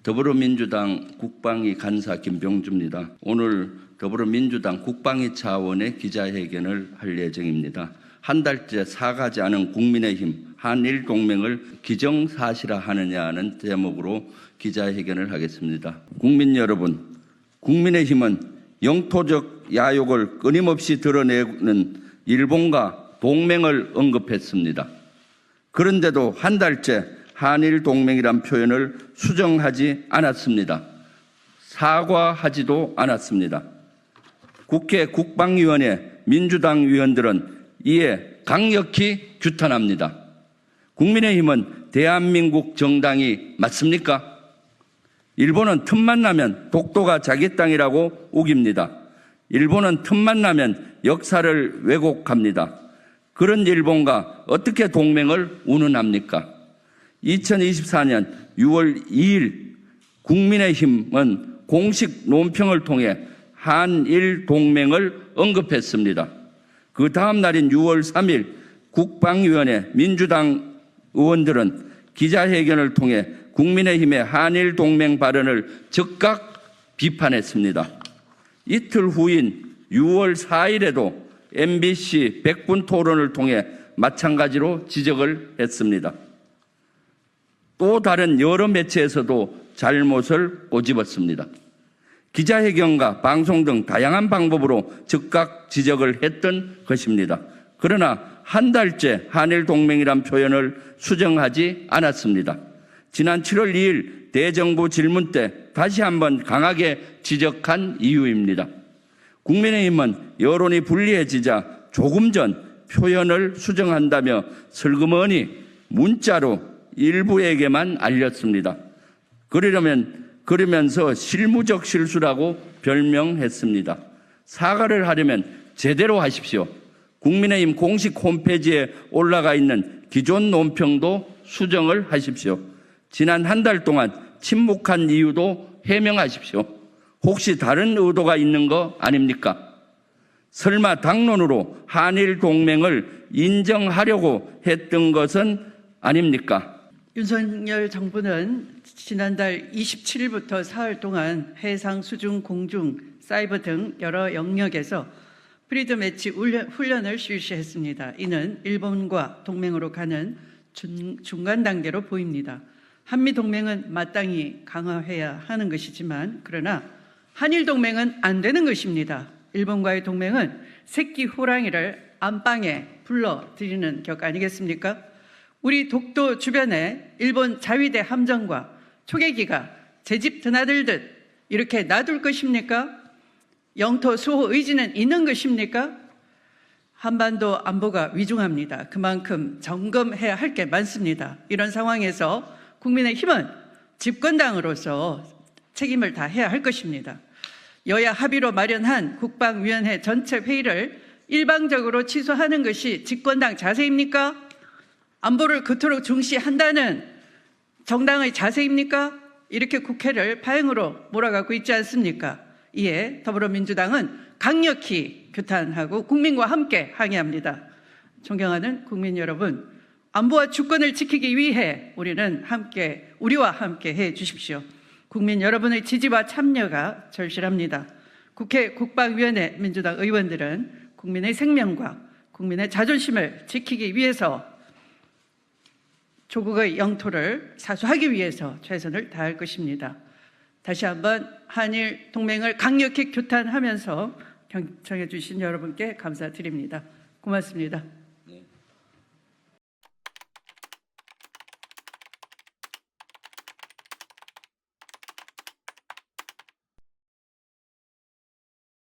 더불어민주당 국방위 간사 김병주입니다. 오늘 더불어민주당 국방위 차원의 기자회견을 할 예정입니다. 한 달째 사과하지 않은 국민의힘 한일 동맹을 기정사실화하느냐는 제목으로 기자회견을 하겠습니다. 국민 여러분, 국민의힘은 영토적 야욕을 끊임없이 드러내는 일본과 동맹을 언급했습니다. 그런데도 한 달째 한일 동맹이란 표현을 수정하지 않았습니다. 사과하지도 않았습니다. 국회 국방위원회 민주당 위원들은 이에 강력히 규탄합니다. 국민의힘은 대한민국 정당이 맞습니까? 일본은 틈만 나면 독도가 자기 땅이라고 우깁니다. 일본은 틈만 나면 역사를 왜곡합니다. 그런 일본과 어떻게 동맹을 운운합니까? 2024년 6월 2일 국민의힘은 공식 논평을 통해 한일 동맹을 언급했습니다. 그 다음 날인 6월 3일 국방위원회 민주당 의원들은 기자회견을 통해 국민의힘의 한일 동맹 발언을 즉각 비판했습니다. 이틀 후인 6월 4일에도 MBC 100분 토론을 통해 마찬가지로 지적을 했습니다. 또 다른 여러 매체에서도 잘못을 꼬집었습니다. 기자회견과 방송 등 다양한 방법으로 즉각 지적을 했던 것입니다. 그러나 한 달째 한일 동맹이란 표현을 수정하지 않았습니다. 지난 7월 2일 대정부 질문 때 다시 한번 강하게 지적한 이유입니다. 국민의힘은 여론이 불리해지자 조금 전 표현을 수정한다며 슬그머니 문자로 일부에게만 알렸습니다. 그러면서 실무적 실수라고 별명했습니다. 사과를 하려면 제대로 하십시오. 국민의힘 공식 홈페이지에 올라가 있는 기존 논평도 수정을 하십시오. 지난 한 달 동안 침묵한 이유도 해명하십시오. 혹시 다른 의도가 있는 거 아닙니까? 설마 당론으로 한일 동맹을 인정하려고 했던 것은 아닙니까? 윤석열 정부는 지난달 27일부터 사흘 동안 해상, 수중, 공중, 사이버 등 여러 영역에서 프리덤 엣지 훈련을 실시했습니다. 이는 일본과 동맹으로 가는 중간 단계로 보입니다. 한미 동맹은 마땅히 강화해야 하는 것이지만 그러나 한일 동맹은 안 되는 것입니다. 일본과의 동맹은 새끼 호랑이를 안방에 불러들이는 격 아니겠습니까? 우리 독도 주변에 일본 자위대 함정과 초계기가 제 집 드나들듯 이렇게 놔둘 것입니까? 영토 수호 의지는 있는 것입니까? 한반도 안보가 위중합니다. 그만큼 점검해야 할 게 많습니다. 이런 상황에서 국민의힘은 집권당으로서 책임을 다해야 할 것입니다. 여야 합의로 마련한 국방위원회 전체 회의를 일방적으로 취소하는 것이 집권당 자세입니까? 안보를 그토록 중시한다는 정당의 자세입니까? 이렇게 국회를 파행으로 몰아가고 있지 않습니까? 이에 더불어민주당은 강력히 규탄하고 국민과 함께 항의합니다. 존경하는 국민 여러분, 안보와 주권을 지키기 위해 우리와 함께 해 주십시오. 국민 여러분의 지지와 참여가 절실합니다. 국회 국방위원회 민주당 의원들은 국민의 생명과 국민의 자존심을 지키기 위해서 조국의 영토를 사수하기 위해서 최선을 다할 것입니다. 다시 한번 한일 동맹을 강력히 규탄하면서 경청해 주신 여러분께 감사드립니다. 고맙습니다.